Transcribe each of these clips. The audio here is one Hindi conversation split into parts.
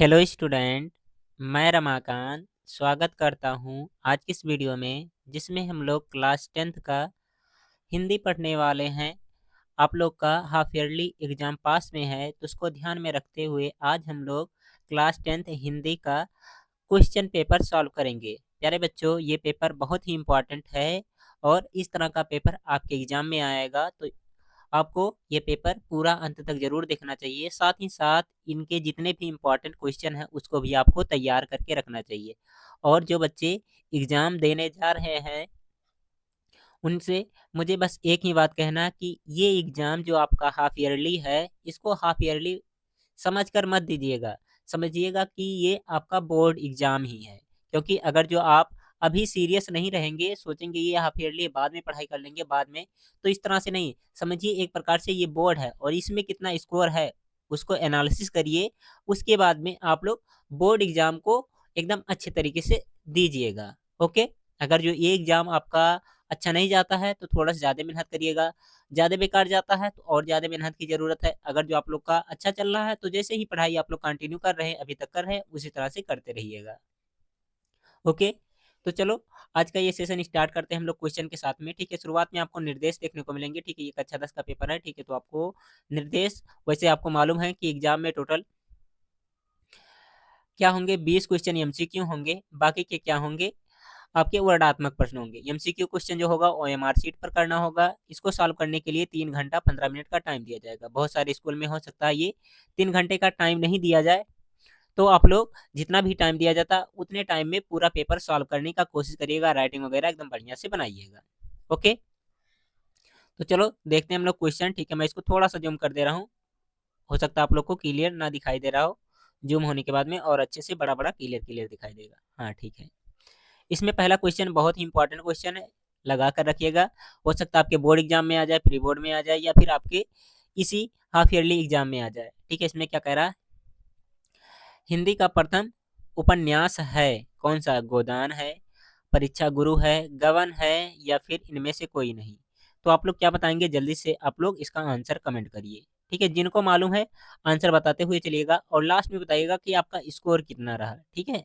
हेलो स्टूडेंट, मैं रमाकांत स्वागत करता हूँ आज की इस वीडियो में, जिसमें हम लोग क्लास 10th का हिंदी पढ़ने वाले हैं। आप लोग का हाफ ईयरली एग्जाम पास में है, तो उसको ध्यान में रखते हुए आज हम लोग क्लास 10th हिंदी का क्वेश्चन पेपर सॉल्व करेंगे। प्यारे बच्चों, ये पेपर बहुत ही इम्पोर्टेंट है और इस तरह का पेपर आपके एग्जाम में आएगा, तो आपको ये पेपर पूरा अंत तक जरूर देखना चाहिए। साथ ही साथ इनके जितने भी इम्पोर्टेंट क्वेश्चन हैं उसको भी आपको तैयार करके रखना चाहिए। और जो बच्चे एग्जाम देने जा रहे हैं उनसे मुझे बस एक ही बात कहना कि ये एग्जाम जो आपका हाफ ईयरली है, इसको हाफ ईयरली समझकर मत दीजिएगा। समझिएगा कि ये आपका बोर्ड एग्जाम ही है। क्योंकि अगर जो आप अभी सीरियस नहीं रहेंगे, सोचेंगे ये हाफ ईयरली बाद में पढ़ाई कर लेंगे बाद में, तो इस तरह से नहीं समझिए। एक प्रकार से ये बोर्ड है और इसमें कितना स्कोर है उसको एनालिसिस करिए। उसके बाद में आप लोग बोर्ड एग्जाम को एकदम अच्छे तरीके से दीजिएगा। ओके। अगर जो ये एग्जाम आपका अच्छा नहीं जाता है तो थोड़ा सा ज़्यादा मेहनत करिएगा। ज़्यादा बेकार जाता है तो और ज़्यादा मेहनत की ज़रूरत है। अगर जो आप लोग का अच्छा चल रहा है तो जैसे ही पढ़ाई आप लोग कंटिन्यू कर रहे हैं, अभी तक कर रहे हैं, उसी तरह से करते रहिएगा। ओके। तो चलो आज का ये सेशन स्टार्ट करते हैं हम लोग क्वेश्चन के साथ में। ठीक है, शुरुआत में आपको निर्देश देखने को मिलेंगे। ठीक है, ये कक्षा 10 का पेपर है। ठीक है, तो आपको निर्देश, वैसे आपको मालूम है कि एग्जाम में टोटल क्या होंगे, 20 क्वेश्चन एमसीक्यू होंगे, बाकी के क्या होंगे, आपके वर्णात्मक प्रश्न होंगे। एमसीक्यू क्वेश्चन जो होगा ओएमआर शीट पर करना होगा। इसको सॉल्व करने के लिए 3 घंटा 15 मिनट का टाइम दिया जाएगा। बहुत सारे स्कूल में हो सकता है ये 3 घंटे का टाइम नहीं दिया जाए, तो आप लोग जितना भी टाइम दिया जाता उतने टाइम में पूरा पेपर सॉल्व करने का कोशिश करिएगा। राइटिंग वगैरह एकदम बढ़िया से बनाइएगा। ओके, तो चलो देखते हैं हम लोग क्वेश्चन। ठीक है, मैं इसको थोड़ा सा जूम कर दे रहा हूँ। हो सकता है आप लोग को क्लियर ना दिखाई दे रहा हो, जूम होने के बाद में और अच्छे से बड़ा बड़ा क्लियर क्लियर दिखाई देगा। हाँ ठीक है। इसमें पहला क्वेश्चन बहुत ही इंपॉर्टेंट क्वेश्चन है, लगा कर रखिएगा। हो सकता है आपके बोर्ड एग्जाम में आ जाए, प्री बोर्ड में आ जाए, या फिर आपके इसी हाफ ईयरली एग्जाम में आ जाए। ठीक है, इसमें क्या कह रहा है, हिंदी का प्रथम उपन्यास है कौन सा? गोदान है, परीक्षा गुरु है, गबन है, या फिर इनमें से कोई नहीं। तो आप लोग क्या बताएंगे, जल्दी से आप लोग इसका आंसर कमेंट करिए। ठीक है, जिनको मालूम है आंसर बताते हुए चलिएगा और लास्ट में बताइएगा कि आपका स्कोर कितना रहा। ठीक है,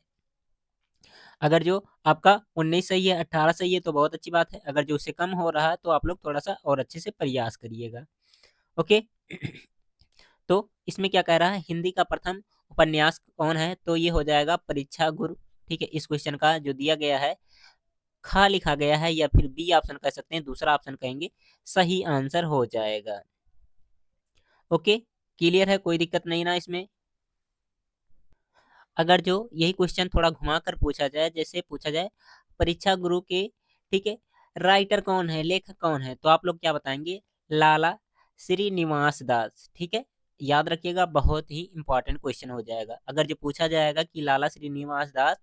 अगर जो आपका 19 सही है, 18 सही है तो बहुत अच्छी बात है। अगर जो उससे कम हो रहा है तो आप लोग थोड़ा सा और अच्छे से प्रयास करिएगा। ओके। तो इसमें क्या कह रहा है, हिंदी का प्रथम उपन्यास कौन है? तो ये हो जाएगा परीक्षा गुरु। ठीक है, इस क्वेश्चन का जो दिया गया है खा लिखा गया है, या फिर बी ऑप्शन कह सकते हैं, दूसरा ऑप्शन कहेंगे, सही आंसर हो जाएगा। ओके, क्लियर है, कोई दिक्कत नहीं ना इसमें। अगर जो यही क्वेश्चन थोड़ा घुमा कर पूछा जाए, जैसे पूछा जाए परीक्षा गुरु के, ठीक है, राइटर कौन है, लेखक कौन है, तो आप लोग क्या बताएंगे, लाला श्रीनिवास दास। ठीक है, याद रखिएगा, बहुत ही इंपॉर्टेंट क्वेश्चन हो जाएगा। अगर जो पूछा जाएगा कि लाला श्रीनिवास दास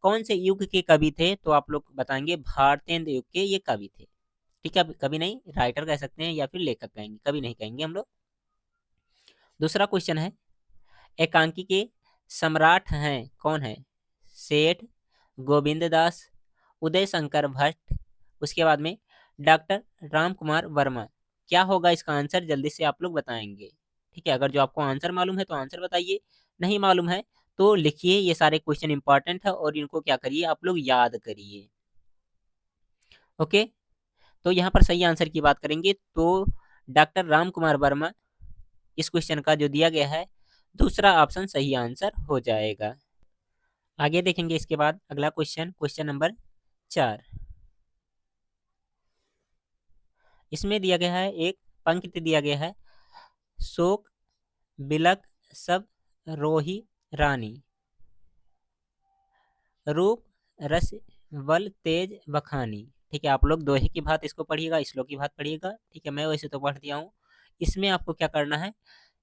कौन से युग के कवि थे, तो आप लोग बताएंगे भारतेंद्र युग के ये कवि थे। ठीक है, कवि नहीं, राइटर कह सकते हैं या फिर लेखक कहेंगे, कवि नहीं कहेंगे हम लोग। दूसरा क्वेश्चन है, एकांकी के सम्राट हैं कौन है? सेठ, गोविंद दास, उदय शंकर भट्ट, उसके बाद में डॉक्टर राम कुमार वर्मा। क्या होगा इसका आंसर, जल्दी से आप लोग बताएंगे। ठीक है, अगर जो आपको आंसर मालूम है तो आंसर बताइए, नहीं मालूम है तो लिखिए। ये सारे क्वेश्चन इंपॉर्टेंट है और इनको क्या करिए, आप लोग याद करिए। ओके, तो यहाँ पर सही आंसर की बात करेंगे तो डॉक्टर राम कुमार वर्मा, इस क्वेश्चन का जो दिया गया है दूसरा ऑप्शन सही आंसर हो जाएगा। आगे देखेंगे इसके बाद अगला क्वेश्चन, क्वेश्चन नंबर 4। इसमें दिया गया है, एक पंक्ति दिया गया है, शोक बिलक सब रोही रानी, रूप रस बल तेज बखानी। ठीक है, आप लोग दोहे की बात इसको पढ़िएगा, श्लोक की बात पढ़िएगा। ठीक है, मैं वैसे तो पढ़ दिया हूँ। इसमें आपको क्या करना है,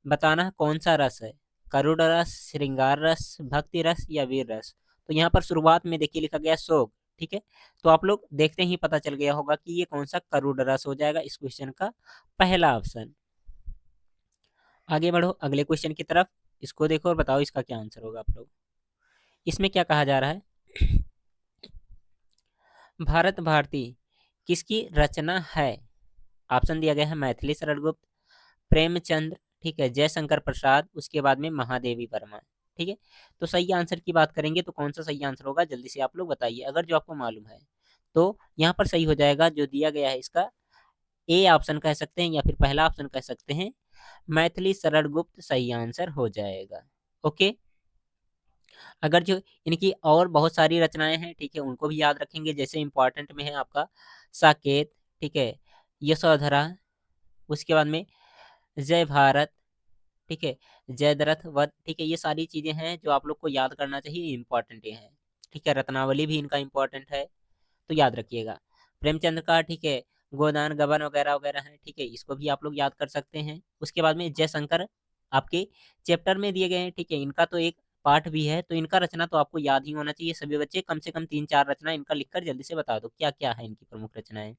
बताना है कौन सा रस है, करुण रस, श्रृंगार रस, भक्ति रस, या वीर रस। तो यहाँ पर शुरुआत में देखिए लिखा गया शोक। ठीक है, तो आप लोग देखते ही पता चल गया होगा कि ये कौन सा करुण रस हो जाएगा, इस क्वेश्चन का पहला ऑप्शन। आगे बढ़ो अगले क्वेश्चन की तरफ, इसको देखो और बताओ इसका क्या आंसर होगा आप लोग। इसमें क्या कहा जा रहा है, भारत भारती किसकी रचना है? ऑप्शन दिया गया है, मैथिली शरण गुप्त, प्रेमचंद्र, ठीक है, जयशंकर प्रसाद, उसके बाद में महादेवी वर्मा। ठीक है। तो सही आंसर की बात करेंगे तो कौन सा सही आंसर होगा, जल्दी से आप लोग बताइए, अगर जो आपको मालूम है। तो यहाँ पर सही हो जाएगा जो दिया गया है इसका ए ऑप्शन कह सकते हैं या फिर पहला ऑप्शन कह सकते हैं, मैथिली शरण गुप्त सही आंसर हो जाएगा। ओके। अगर जो इनकी और बहुत सारी रचनाएं हैं, ठीक है, उनको भी याद रखेंगे। जैसे इंपॉर्टेंट में है आपका साकेत, ठीक है, यशोधरा, उसके बाद में जय भारत, ठीक है, जयद्रथ वध, ठीक है, ये सारी चीजें हैं जो आप लोग को याद करना चाहिए, इंपॉर्टेंट ये हैं। ठीक है, रत्नावली भी इनका इंपॉर्टेंट है, तो याद रखिएगा। प्रेमचंद का, ठीक है, गोदान गबन वगैरह वगैरह है, ठीक है, इसको भी आप लोग याद कर सकते हैं। उसके बाद में जयशंकर आपके चैप्टर में दिए गए हैं, ठीक है, इनका तो एक पार्ट भी है, तो इनका रचना तो आपको याद ही होना चाहिए। सभी बच्चे कम से कम 3-4 रचना इनका लिखकर जल्दी से बता दो क्या क्या है इनकी प्रमुख रचनाएं।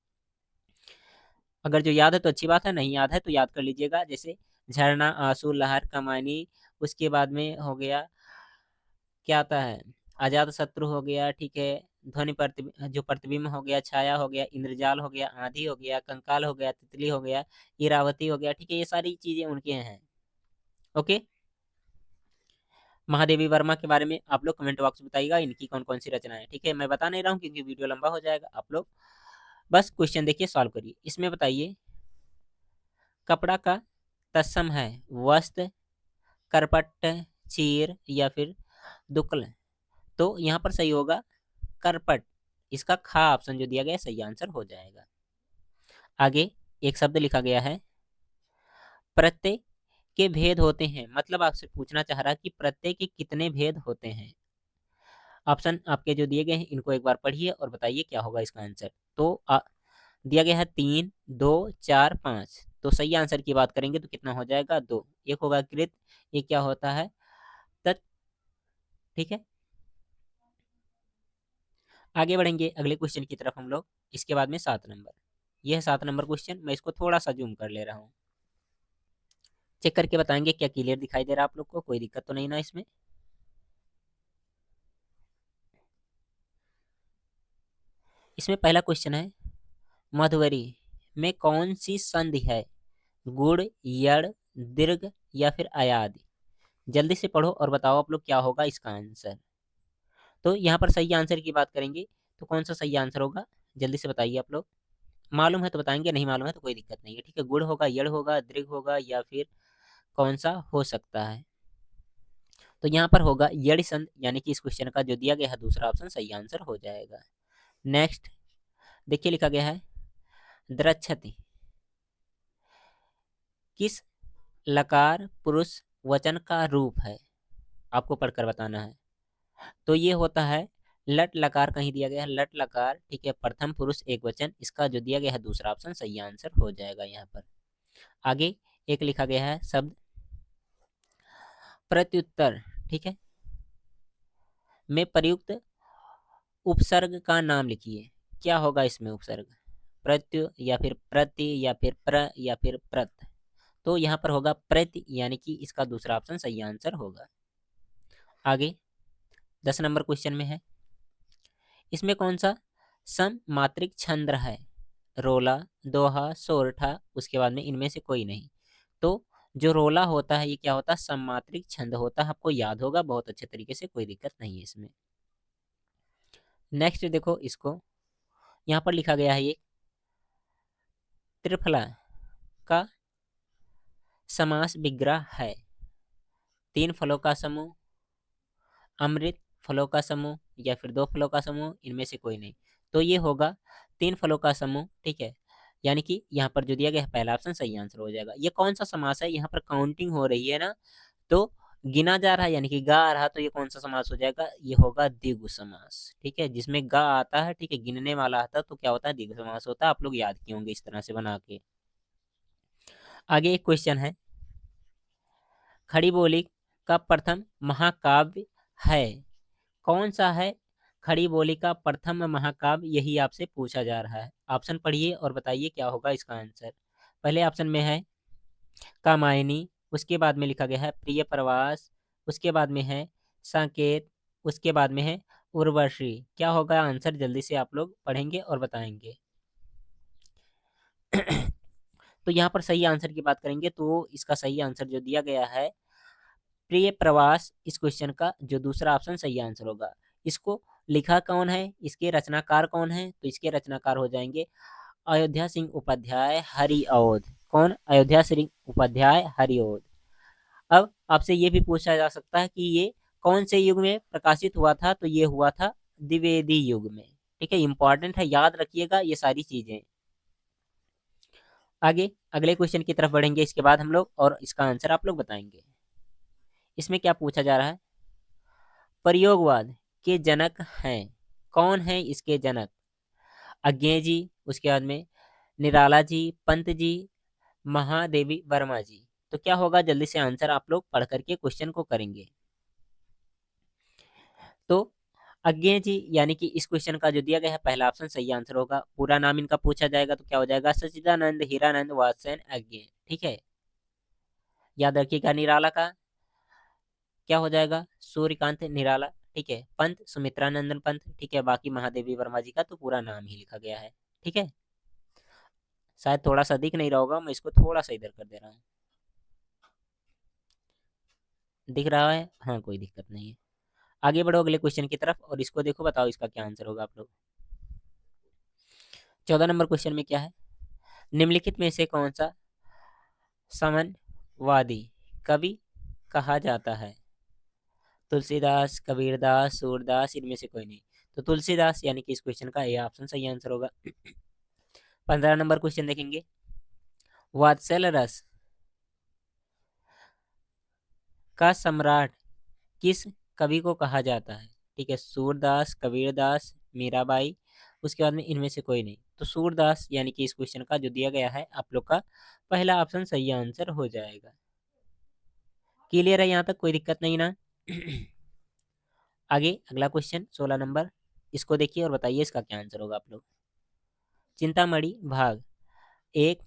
अगर जो याद है तो अच्छी बात है, नहीं याद है तो याद कर लीजिएगा। जैसे झरना, आंसू, लहर, कमानी, उसके बाद में हो गया क्या आता है, अजात शत्रु हो गया, ठीक है, ध्वनि जो प्रतिबिंब हो गया, छाया हो गया, इंद्रजाल हो गया, आंधी हो गया, कंकाल हो गया, तितली हो गया, इरावती हो गया, ठीक है, ये सारी चीजें उनके हैं। ओके। महादेवी वर्मा के बारे में आप लोग कमेंट बॉक्स में बताइएगा इनकी कौन कौन सी रचना है। ठीक है, मैं बता नहीं रहा हूँ क्योंकि वीडियो लंबा हो जाएगा। आप लोग बस क्वेश्चन देखिए, सॉल्व करिए। इसमें बताइए कपड़ा का तत्सम है वस्त्र, करपट, चीर या फिर दुक्ल। तो यहाँ पर सही होगा करपट, इसका खा ऑप्शन जो दिया गया है सही आंसर हो जाएगा। आगे एक शब्द लिखा गया है प्रत्यय के भेद होते हैं, मतलब आपसे पूछना चाह रहा है कि प्रत्यय के कितने भेद होते हैं। ऑप्शन आपके जो दिए गए हैं इनको एक बार पढ़िए और बताइए क्या होगा इसका आंसर। तो दिया गया है 3, 2, 4, 5। तो सही आंसर की बात करेंगे तो कितना हो जाएगा, 2। एक होगा कृत, ये क्या होता है, तत्। ठीक है, आगे बढ़ेंगे अगले क्वेश्चन की तरफ हम लोग। इसके बाद में 7 नंबर, यह 7 नंबर क्वेश्चन, मैं इसको थोड़ा सा जूम कर ले रहा हूँ, चेक करके बताएंगे क्या क्लियर दिखाई दे रहा है आप लोग को, कोई दिक्कत तो नहीं ना इसमें। इसमें पहला क्वेश्चन है मधुवरी में कौन सी संधि है, गुड़, यड़, दीर्घ या फिर अयादि। जल्दी से पढ़ो और बताओ आप लोग क्या होगा इसका आंसर। तो यहाँ पर सही आंसर की बात करेंगे तो कौन सा सही आंसर होगा, जल्दी से बताइए आप लोग। मालूम है तो बताएंगे, नहीं मालूम है तो कोई दिक्कत नहीं है। ठीक है, गुड़ होगा, यड़ होगा, दीर्घ होगा या फिर कौन सा हो सकता है। तो यहाँ पर होगा यड़ संधि, यानी कि इस क्वेश्चन का जो दिया गया है दूसरा ऑप्शन सही आंसर हो जाएगा। नेक्स्ट देखिए लिखा गया है द्रच्छति किस लकार पुरुष वचन का रूप है, आपको पढ़कर बताना है। तो ये होता है लट लकार, कहीं दिया गया है लट लकार, ठीक है, प्रथम पुरुष एक वचन, इसका जो दिया गया है दूसरा ऑप्शन सही आंसर हो जाएगा यहाँ पर। आगे एक लिखा गया है शब्द प्रत्युत्तर, ठीक है, में प्रयुक्त उपसर्ग का नाम लिखिए। क्या होगा इसमें उपसर्ग, प्रत्यु या फिर प्रति या फिर प्र या फिर प्रत। तो यहाँ पर होगा प्रति, यानी कि इसका दूसरा ऑप्शन सही आंसर होगा। आगे 10 नंबर क्वेश्चन में है इसमें कौन सा सममात्रिक छंद है, रोला, दोहा, सोरठा, उसके बाद में इनमें से कोई नहीं। तो जो रोला होता है ये क्या होता है, सममात्रिक छंद होता है, आपको याद होगा बहुत अच्छे तरीके से, कोई दिक्कत नहीं है इसमें। नेक्स्ट देखो इसको, यहाँ पर लिखा गया है ये त्रिफला का समास विग्रह है, 3 फलों का समूह, अमृत फलों का समूह या फिर 2 फलों का समूह, इनमें से कोई नहीं। तो ये होगा 3 फलों का समूह, ठीक है, यानी कि यहाँ पर जो दिया गया है पहला ऑप्शन सही आंसर हो जाएगा। ये कौन सा समास है, यहाँ पर काउंटिंग हो रही है ना, तो गिना जा रहा है यानी कि गा आ रहा, तो ये कौन सा समास हो जाएगा, ये होगा द्विगु समास। ठीक है, जिसमें गा आता है, ठीक है, गिनने वाला आता है, तो क्या होता है, द्विगु समास होता है। आप लोग याद किए होंगे इस तरह से बना के। आगे एक क्वेश्चन है खड़ी बोली का प्रथम महाकाव्य है, कौन सा है खड़ी बोली का प्रथम महाकाव्य, यही आपसे पूछा जा रहा है। ऑप्शन पढ़िए और बताइए क्या होगा इसका आंसर। पहले ऑप्शन में है कामायनी, उसके बाद में लिखा गया है प्रिय प्रवास, उसके बाद में है संकेत, उसके बाद में है उर्वशी। क्या होगा आंसर, जल्दी से आप लोग पढ़ेंगे और बताएंगे। तो यहाँ पर सही आंसर की बात करेंगे तो इसका सही आंसर जो दिया गया है प्रिय प्रवास इस क्वेश्चन का जो दूसरा ऑप्शन सही आंसर होगा। इसको लिखा कौन है, इसके रचनाकार कौन है, तो इसके रचनाकार हो जाएंगे अयोध्या सिंह उपाध्याय हरिऔध। कौन? अयोध्या सिंह उपाध्याय हरिऔध। अब आपसे ये भी पूछा जा सकता है कि ये कौन से युग में प्रकाशित हुआ था, तो ये हुआ था द्विवेदी युग में। ठीक है, इंपॉर्टेंट है, याद रखिएगा ये सारी चीजें। आगे अगले क्वेश्चन की तरफ बढ़ेंगे इसके बाद हम लोग, और इसका आंसर आप लोग बताएंगे। इसमें क्या पूछा जा रहा है? प्रयोगवाद के जनक हैं, कौन है इसके जनक? अज्ञे जी, उसके बाद में निराला जी, पंत जी, महादेवी वर्मा जी। तो क्या होगा, जल्दी से आंसर आप लोग पढ़ करके क्वेश्चन को करेंगे। तो अज्ञे जी यानी कि इस क्वेश्चन का जो दिया गया है पहला ऑप्शन सही आंसर होगा। पूरा नाम इनका पूछा जाएगा तो क्या हो जाएगा, सच्चिदानंद हीरानंद वात्स्यन अज्ञे। ठीक है, याद रखिएगा। निराला का क्या हो जाएगा, सूर्यकांत निराला। ठीक है, पंत सुमित्रा नंदन पंत। ठीक है, बाकी महादेवी वर्मा जी का तो पूरा नाम ही लिखा गया है। ठीक है, शायद थोड़ा सा दिख नहीं रहा होगा, मैं इसको थोड़ा सा इधर कर दे रहा हूँ। दिख रहा है? हाँ, कोई दिक्कत नहीं है। आगे बढ़ो अगले क्वेश्चन की तरफ, और इसको देखो, बताओ इसका क्या आंसर होगा आप लोग। 14 नंबर क्वेश्चन में क्या है, निम्नलिखित में से कौन सा समनवादी कवि कहा जाता है? तुलसीदास, कबीरदास, सूरदास, इनमें से कोई नहीं। तो तुलसीदास यानी कि इस क्वेश्चन का ए ऑप्शन सही आंसर होगा। 15 नंबर क्वेश्चन देखेंगे, वात्सल रस का सम्राट किस कवि को कहा जाता है? ठीक है, सूरदास, कबीरदास, मीराबाई, उसके बाद में इनमें से कोई नहीं। तो सूरदास यानी कि इस क्वेश्चन का जो दिया गया है आप लोग का पहला ऑप्शन सही आंसर हो जाएगा। क्लियर है यहाँ तक, कोई दिक्कत नहीं ना? आगे अगला क्वेश्चन 16 नंबर, इसको देखिए और बताइए इसका क्या आंसर होगा आप लोग। चिंतामणि भाग 1,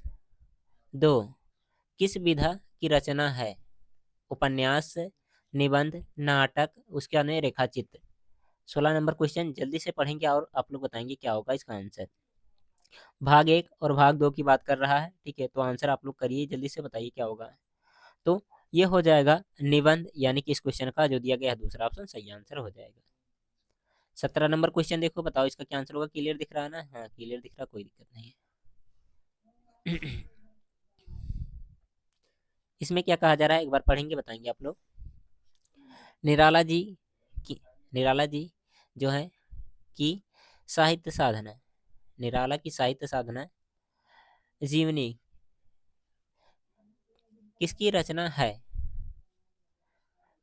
2 किस विधा की रचना है? उपन्यास, निबंध, नाटक, उसके बाद में रेखाचित्र। 16 नंबर क्वेश्चन जल्दी से पढ़ेंगे और आप लोग बताएंगे क्या होगा इसका आंसर। भाग 1 और भाग 2 की बात कर रहा है। ठीक है, तो आंसर आप लोग करिए, जल्दी से बताइए क्या होगा। तो ये हो जाएगा निबंध, यानी कि इस क्वेश्चन का जो दिया गया है दूसरा ऑप्शन सही आंसर हो जाएगा। 17 नंबर क्वेश्चन देखो, बताओ इसका क्या आंसर होगा। क्लियर दिख रहा है ना? हाँ, क्लियर दिख रहा, कोई दिक्कत नहीं है। इसमें क्या कहा जा रहा है एक बार पढ़ेंगे, बताएंगे आप लोग। निराला जी की निराला जी जो है कि साहित्य साधना, निराला की साहित्य साधना जीवनी किसकी रचना है?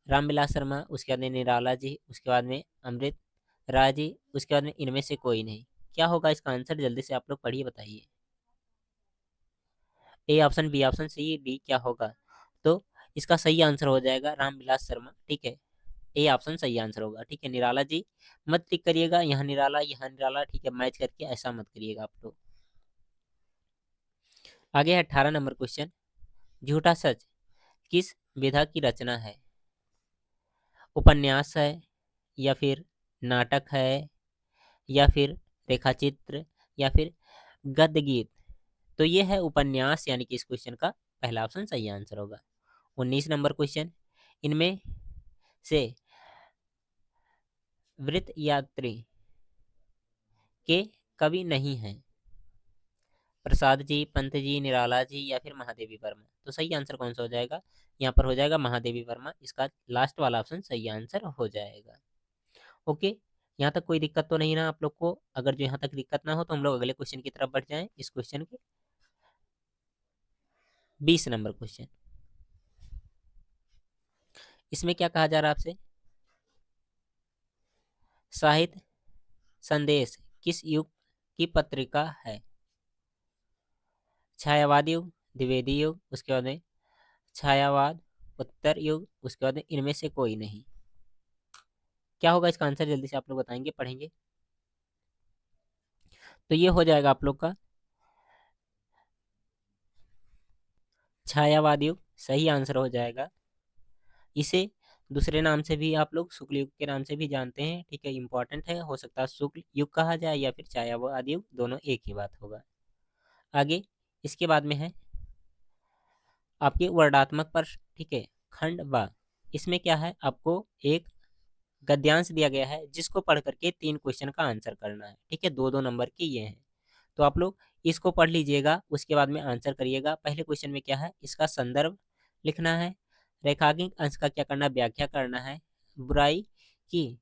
रामविलास शर्मा, उसके बाद में निराला जी, उसके बाद में अमृत राय जी, उसके बाद में इनमें से कोई नहीं। क्या होगा इसका आंसर, जल्दी से आप लोग पढ़िए, बताइए। A option, B option, C, D, क्या होगा? तो इसका सही आंसर हो जाएगा रामविलास शर्मा। ठीक है, ए ऑप्शन सही आंसर होगा। ठीक है, निराला जी मत टिक करिएगा, यहाँ निराला यहाँ निराला। ठीक है, मैच करके ऐसा मत करिएगा आप लोग। आगे है 18 नंबर क्वेश्चन, झूठा सच किस विधा की रचना है? उपन्यास है, या फिर नाटक है, या फिर रेखाचित्र, या फिर गद्य गीत। तो ये है उपन्यास, यानी कि इस क्वेश्चन का पहला ऑप्शन सही आंसर होगा। 19 नंबर क्वेश्चन, इनमें से वृत्त यात्री के कवि नहीं हैं? प्रसाद जी, पंत जी, निराला जी, या फिर महादेवी वर्मा। तो सही आंसर कौन सा हो जाएगा? यहाँ पर हो जाएगा महादेवी वर्मा, इसका लास्ट वाला ऑप्शन सही आंसर हो जाएगा। ओके, यहाँ तक कोई दिक्कत तो नहीं ना आप लोग को? अगर जो यहाँ तक दिक्कत ना हो तो हम लोग अगले क्वेश्चन की तरफ बढ़ जाएं। इस क्वेश्चन के 20 नंबर क्वेश्चन, इसमें क्या कहा जा रहा है आपसे, साहित्य संदेश किस युग की पत्रिका है? छायावाद युग, द्विवेदी युग, उसके बाद में छायावाद, उत्तर युग, उसके बाद में इनमें से कोई नहीं। क्या होगा इसका आंसर, जल्दी से आप लोग बताएंगे, पढ़ेंगे। तो ये हो जाएगा आप लोग का छायावाद युग सही आंसर हो जाएगा। इसे दूसरे नाम से भी आप लोग शुक्ल युग के नाम से भी जानते हैं। ठीक है, इंपॉर्टेंट है, हो सकता है शुक्ल युग कहा जाए या फिर छायावाद युग, दोनों एक ही बात होगा। आगे इसके बाद में है आपके वर्णात्मक प्रश्न। ठीक है, खंड बा, इसमें क्या है, आपको एक गद्यांश दिया गया है जिसको पढ़ करके 3 क्वेश्चन का आंसर करना है। ठीक है, 2-2 नंबर के ये हैं। तो आप लोग इसको पढ़ लीजिएगा, उसके बाद में आंसर करिएगा। पहले क्वेश्चन में क्या है, इसका संदर्भ लिखना है, रेखांकित अंश का क्या करना है, व्याख्या करना है, बुराई की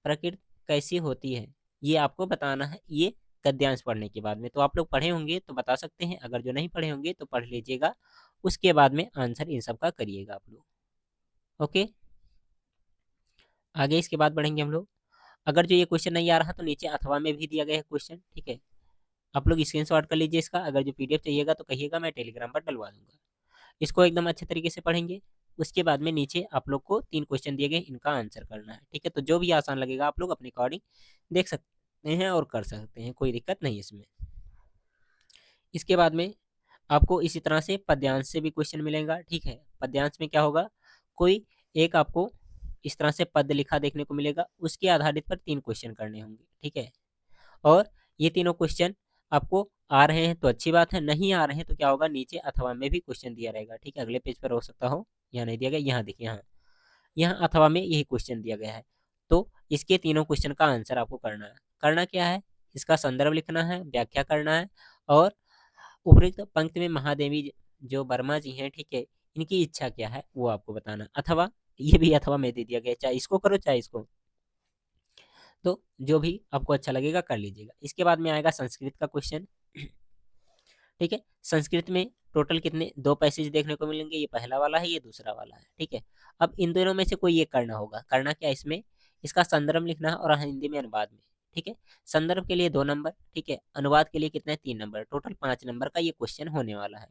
प्रकृति कैसी होती है ये आपको बताना है, ये गद्यांश पढ़ने के बाद में। तो आप लोग पढ़े होंगे तो बता सकते हैं, अगर जो नहीं पढ़े होंगे तो पढ़ लीजिएगा, उसके बाद में आंसर इन सब का करिएगा आप लोग। ओके, आगे इसके बाद बढ़ेंगे हम लोग। अगर जो ये क्वेश्चन नहीं आ रहा तो नीचे अथवा में भी दिया गया है क्वेश्चन। ठीक है, आप लोग स्क्रीनशॉट कर लीजिए इसका। अगर जो पीडीएफ चाहिएगा तो कहिएगा, मैं टेलीग्राम पर डलवा दूंगा। इसको एकदम अच्छे तरीके से पढ़ेंगे। उसके बाद में नीचे आप लोग को 3 क्वेश्चन दिए गए, इनका आंसर करना है। ठीक है, तो जो भी आसान लगेगा आप लोग अपने अकॉर्डिंग देख सकते हैं और कर सकते हैं, कोई दिक्कत नहीं इसमें। इसके बाद में आपको इसी तरह से पद्यांश से भी क्वेश्चन मिलेगा। ठीक है, पद्यांश में क्या होगा, कोई एक आपको इस तरह से पद लिखा देखने को मिलेगा, उसके आधारित पर 3 क्वेश्चन करने होंगे। ठीक है, और ये तीनों क्वेश्चन आपको आ रहे हैं तो अच्छी बात है, नहीं आ रहे हैं तो क्या होगा, नीचे अथवा में भी क्वेश्चन दिया रहेगा। ठीक है, अगले पेज पर हो सकता हो, यहाँ नहीं दिया गया, यहाँ देखिए, यहाँ यहाँ अथवा में यही क्वेश्चन दिया गया है। तो इसके तीनों क्वेश्चन का आंसर आपको करना है। करना क्या है, इसका संदर्भ लिखना है, व्याख्या करना है, और उपरोक्त पंक्ति में महादेवी जो वर्मा जी हैं, ठीक है, इनकी इच्छा क्या है वो आपको बताना। अथवा ये भी अथवा में दे दिया गया, चाहे इसको करो चाहे इसको, तो जो भी आपको अच्छा लगेगा कर लीजिएगा। इसके बाद में आएगा संस्कृत का क्वेश्चन। ठीक है, संस्कृत में टोटल कितने 2 पैसेज देखने को मिलेंगे, ये पहला वाला है, ये दूसरा वाला है। ठीक है, अब इन दोनों में से कोई एक करना होगा। करना क्या, इसमें इसका संदर्भ लिखना है और हिंदी में अनुवाद में। ठीक है, संदर्भ के लिए 2 नंबर, ठीक है, अनुवाद के लिए कितने 3 नंबर, टोटल 5 नंबर का ये क्वेश्चन होने वाला है।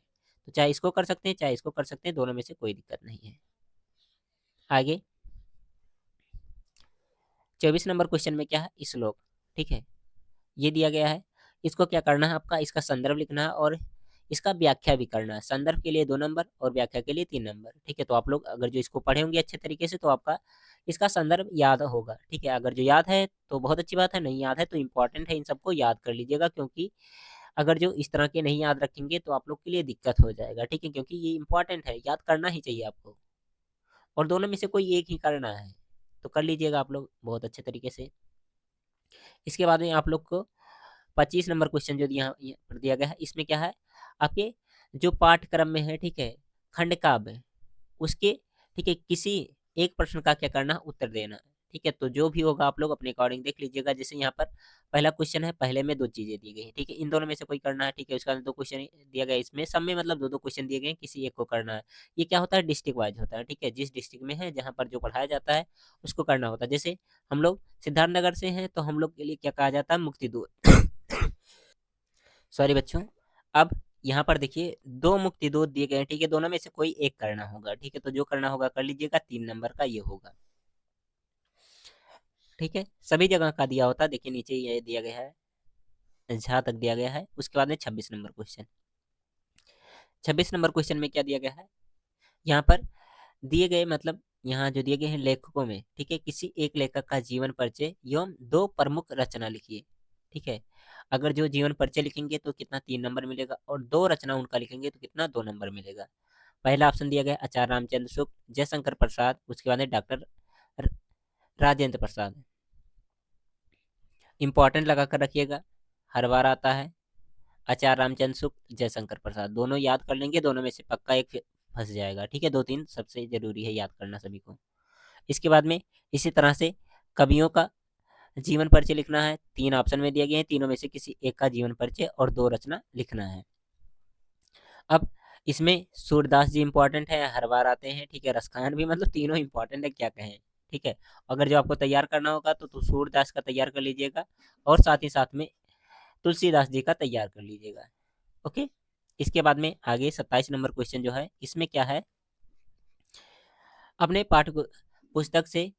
तो चाहे इसको कर सकते हैं चाहे इसको कर सकते हैं, दोनों में से कोई दिक्कत नहीं है। आगे 24 नंबर क्वेश्चन में क्या है, श्लोक। ठीक है, ये दिया गया है, इसको क्या करना है, आपका इसका संदर्भ लिखना है और इसका व्याख्या भी करना है। संदर्भ के लिए 2 नंबर और व्याख्या के लिए 3 नंबर। ठीक है, तो आप लोग अगर जो इसको पढ़े होंगे अच्छे तरीके से तो आपका इसका संदर्भ याद होगा। ठीक है, अगर जो याद है तो बहुत अच्छी बात है, नहीं याद है तो इम्पॉर्टेंट है, इन सबको याद कर लीजिएगा, क्योंकि अगर जो इस तरह के नहीं याद रखेंगे तो आप लोग के लिए दिक्कत हो जाएगा। ठीक है, क्योंकि ये इंपॉर्टेंट है, याद करना ही चाहिए आपको, और दोनों में से कोई एक ही करना है, तो कर लीजिएगा आप लोग बहुत अच्छे तरीके से। इसके बाद में आप लोग को 25 नंबर क्वेश्चन जो यहाँ पर दिया गया है, इसमें क्या है, आपके जो पाठ्यक्रम में है, ठीक है, खंड काव्य, उसके, ठीक है, किसी एक प्रश्न का क्या करना, उत्तर देना है। ठीक है, तो जो भी होगा आप लोग अपने अकॉर्डिंग देख लीजिएगा। जैसे यहाँ पर पहला क्वेश्चन है, पहले में 2 चीजें दी गई हैं। ठीक है, इन दोनों में से कोई करना है। ठीक है, उसका 2 क्वेश्चन दिया गया, इसमें सब में मतलब 2-2 क्वेश्चन दिए गए हैं, किसी एक को करना है। ये क्या होता है, डिस्ट्रिक्ट वाइज होता है। ठीक है, जिस डिस्ट्रिक्ट में है जहाँ पर जो पढ़ाया जाता है उसको करना होता है। जैसे हम लोग सिद्धार्थनगर से हैं तो हम लोग के लिए क्या कहा जाता है, मुक्ति दूत। सॉरी बच्चों, अब यहाँ पर देखिए 2 मुक्ति दूत दिए गए हैं। ठीक है, दोनों में से कोई एक करना होगा। ठीक है, तो जो करना होगा कर लीजिएगा, 3 नंबर का ये होगा। ठीक है, सभी जगह का दिया होता है, देखिए नीचे ये दिया गया है, जहाँ तक दिया गया है। उसके बाद में 26 नंबर क्वेश्चन। 26 नंबर क्वेश्चन में क्या दिया गया है, यहाँ पर दिए गए मतलब यहाँ जो दिए गए हैं लेखकों में, ठीक है, किसी एक लेखक का जीवन परिचय एवं 2 प्रमुख रचना लिखिए। ठीक है, अगर जो जीवन परिचय लिखेंगे तो कितना 3 नंबर मिलेगा, और 2 रचना उनका लिखेंगे तो कितना 2 नंबर मिलेगा। पहला ऑप्शन दिया गया आचार्य रामचंद्र शुक्ल, जयशंकर प्रसाद, उसके बाद में डॉक्टर राजेंद्र प्रसाद। इंपॉर्टेंट लगा कर रखिएगा, हर बार आता है। आचार्य रामचंद्र शुक्ल, जयशंकर प्रसाद, दोनों याद कर लेंगे, दोनों में से पक्का एक फंस जाएगा। ठीक है, 2-3 सबसे जरूरी है याद करना सभी को। इसके बाद में इसी तरह से कवियों का जीवन परिचय लिखना है, 3 ऑप्शन में दिए गए हैं, तीनों में से किसी एक का जीवन परिचय और 2 रचना लिखना है। अब इसमें सूरदास जी इंपॉर्टेंट है, हर बार आते हैं। ठीक है, रसखान भी, मतलब तीनों इंपॉर्टेंट है, क्या कहें। ठीक है, अगर जो आपको तैयार करना होगा तो सूरदास का तैयार कर लीजिएगा, और साथ ही साथ में तुलसीदास जी का तैयार कर लीजिएगा। ओके, इसके बाद में आगे 27 नंबर क्वेश्चन जो है, इसमें क्या है, अपने पाठ्य पुस्तक से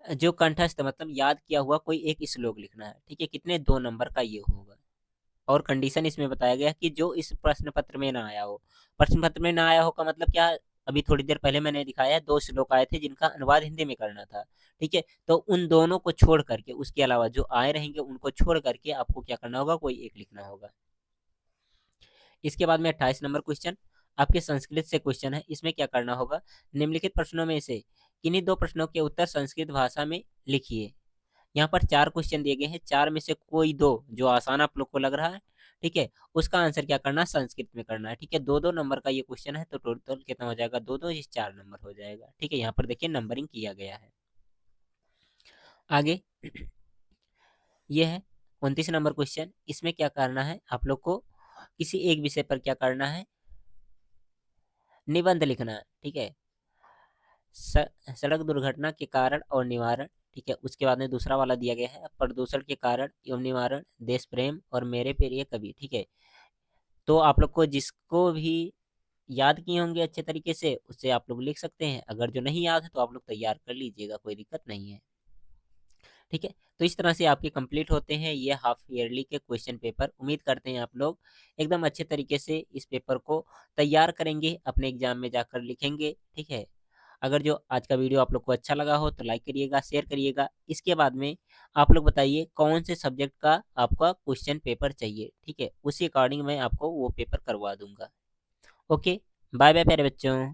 जो कंठस्थ मतलब याद किया हुआ कोई एक श्लोक लिखना है। ठीक है, कितने 2 नंबर का ये होगा, और कंडीशन इसमें बताया गया कि जो इस प्रश्न पत्र में ना आया हो। प्रश्न पत्र में ना आया हो का मतलब क्या, अभी थोड़ी देर पहले मैंने दिखाया है 2 श्लोक आए थे जिनका अनुवाद हिंदी में करना था। ठीक है, तो उन दोनों को छोड़ करके, उसके अलावा जो आए रहेंगे उनको छोड़ करके आपको क्या करना होगा, कोई एक लिखना होगा। इसके बाद में 28 नंबर क्वेश्चन, आपके संस्कृत से क्वेश्चन है। इसमें क्या करना होगा, निम्नलिखित प्रश्नों में से किन्हीं 2 प्रश्नों के उत्तर संस्कृत भाषा में लिखिए। यहाँ पर 4 क्वेश्चन दिए गए हैं, 4 में से कोई 2 जो आसान आप लोग को लग रहा है, ठीक है, उसका आंसर क्या करना है, संस्कृत में करना है, ठीक है। 2-2 नंबर का ये क्वेश्चन है, तो टोटल कितना हो जाएगा, 2-2 इस 4 नंबर हो जाएगा, ठीक है। यहाँ पर देखिए नंबरिंग किया गया है। आगे ये है 29 नंबर क्वेश्चन। इसमें क्या करना है, आप लोग को किसी एक विषय पर क्या करना है, निबंध लिखना है, ठीक है। सड़क दुर्घटना के कारण और निवारण, ठीक है। उसके बाद में दूसरा वाला दिया गया है, प्रदूषण के कारण एवं निवारण, देश प्रेम और मेरे प्रिय कवि, ठीक है। तो आप लोग को जिसको भी याद किए होंगे अच्छे तरीके से, उससे आप लोग लिख सकते हैं। अगर जो नहीं याद है तो आप लोग तैयार कर लीजिएगा, कोई दिक्कत नहीं है, ठीक है। तो इस तरह से आपके कंप्लीट होते हैं ये हाफ ईयरली के क्वेश्चन पेपर। उम्मीद करते हैं आप लोग एकदम अच्छे तरीके से इस पेपर को तैयार करेंगे, अपने एग्जाम में जाकर लिखेंगे, ठीक है। अगर जो आज का वीडियो आप लोग को अच्छा लगा हो तो लाइक करिएगा, शेयर करिएगा। इसके बाद में आप लोग बताइए कौन से सब्जेक्ट का आपका क्वेश्चन पेपर चाहिए, ठीक है। उसी अकॉर्डिंग मैं आपको वो पेपर करवा दूंगा। ओके, बाय बाय प्यारे बच्चों।